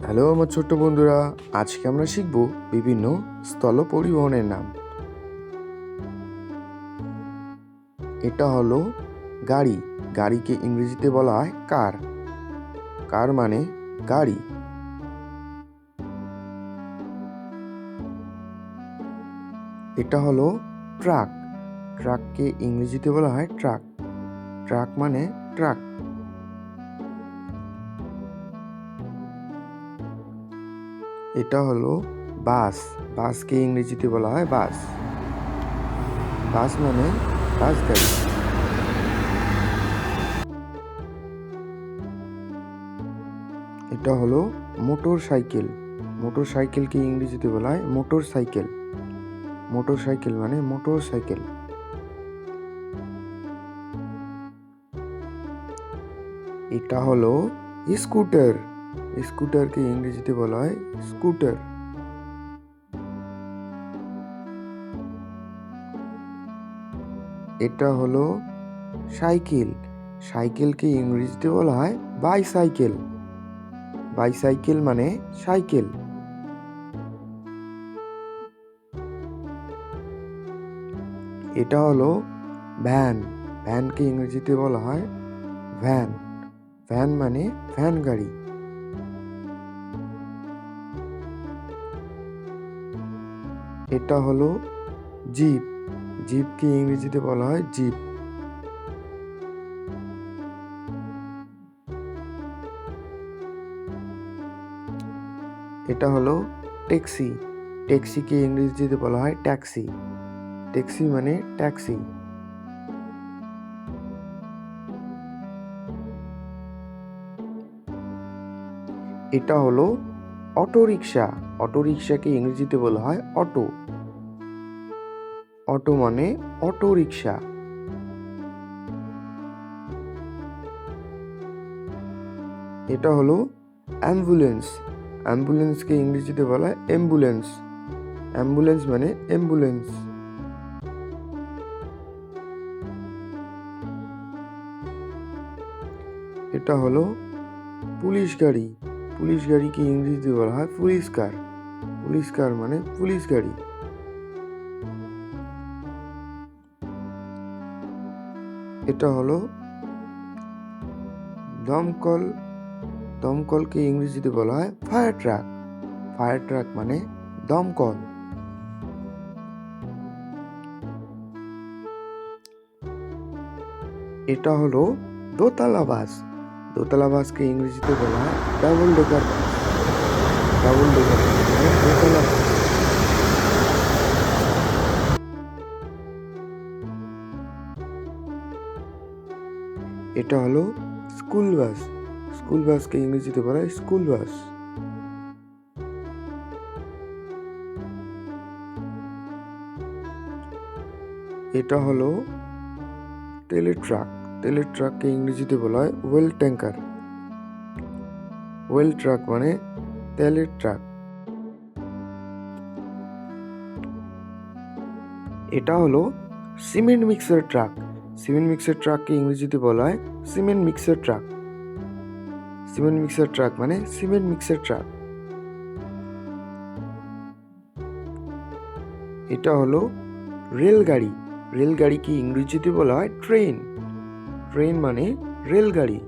Hello আমার ছোট্ট বন্ধুরা, আজকে আমরা শিখব বিভিন্ন স্থল পরিবহনের নাম। এটা হলো গাড়ি। গাড়িকে ইংরেজিতে বলা হয় কার। কার মানে গাড়ি। এটা হলো ট্রাক। ট্রাককে ইংরেজিতে বলা হয় ট্রাক। ট্রাক মানে ট্রাক। এটা হলো বাস। বাসকে ইংরেজিতে বলা হয় বাস। বাস মানে বাস গাড়ি। এটা হলো মোটর সাইকেল। মোটর সাইকেলকে ইংরেজিতে বলা হয় মোটর সাইকেল। মোটর সাইকেল মানে মোটর সাইকেল। এটা হলো স্কুটার। স্কুটারকে ইংরেজিতে বলা হয় স্কুটার। এটা হলো সাইকেল। সাইকেলকে ইংরেজিতে বলা হয় বাইসাইকেল। বাইসাইকেল মানে সাইকেল। এটা হলো ভ্যান। ভ্যানকে ইংরেজিতে বলা হয় ভ্যান। ভ্যান মানে ভ্যান গাড়ি। এটা হলো জিপ। জিপকে ইংরেজিতে বলা হয় জিপ। এটা হলো ট্যাক্সি। ট্যাক্সিকে ইংরেজিতে বলা হয় ট্যাক্সি। ট্যাক্সি মানে ট্যাক্সি। এটা হলো অটো রিক্সা। অটো রিক্সাকে ইংরেজিতে বলা হয় অটো। অটো মানে অটো রিক্সা। এটা হলো অ্যাম্বুলেন্স। অ্যাম্বুলেন্সকে ইংরেজিতে বলা হয় অ্যাম্বুলেন্স। অ্যাম্বুলেন্স মানে অ্যাম্বুলেন্স। এটা হলো পুলিশ গাড়ি। পুলিশ গাড়িকে ইংরেজিতে বলা হয় পুলিশ কার। পুলিশ কার মানে পুলিশ গাড়ি। এটা হলো দমকল। দমকলকে ইংরেজিতে বলা হয় ফায়ার ট্রাক। ফায়ার ট্রাক মানে দমকল। এটা হলো দোতলা বাস। দোতলা বাসকে ইংরেজিতে বলা হয় ডাবল ডেকার বাস। ডাবল ডেকার বাস মানে দোতলা বাস। এটা হলো স্কুল বাস। স্কুল বাসকে ইংরেজিতে বলা হয় স্কুল বাস। এটা হলো তেলের ট্রাক। তেলের ট্রাককে ইংরেজিতে বলা হয় ওয়েল ট্যাঙ্কার। ওয়েল ট্রাক মানে তেলের ট্রাক। এটা হলো cement mixer truck. Cement mixer ট্রাককে ইংরেজিতে বলা হয় cement mixer truck. Cement mixer truck মানে সিমেন্ট মিক্সার ট্রাক। এটা হলো রেলগাড়ি। রেলগাড়িকে ইংরেজিতে বলা হয় ট্রেন। ট্রেন মানে রেলগাড়ি।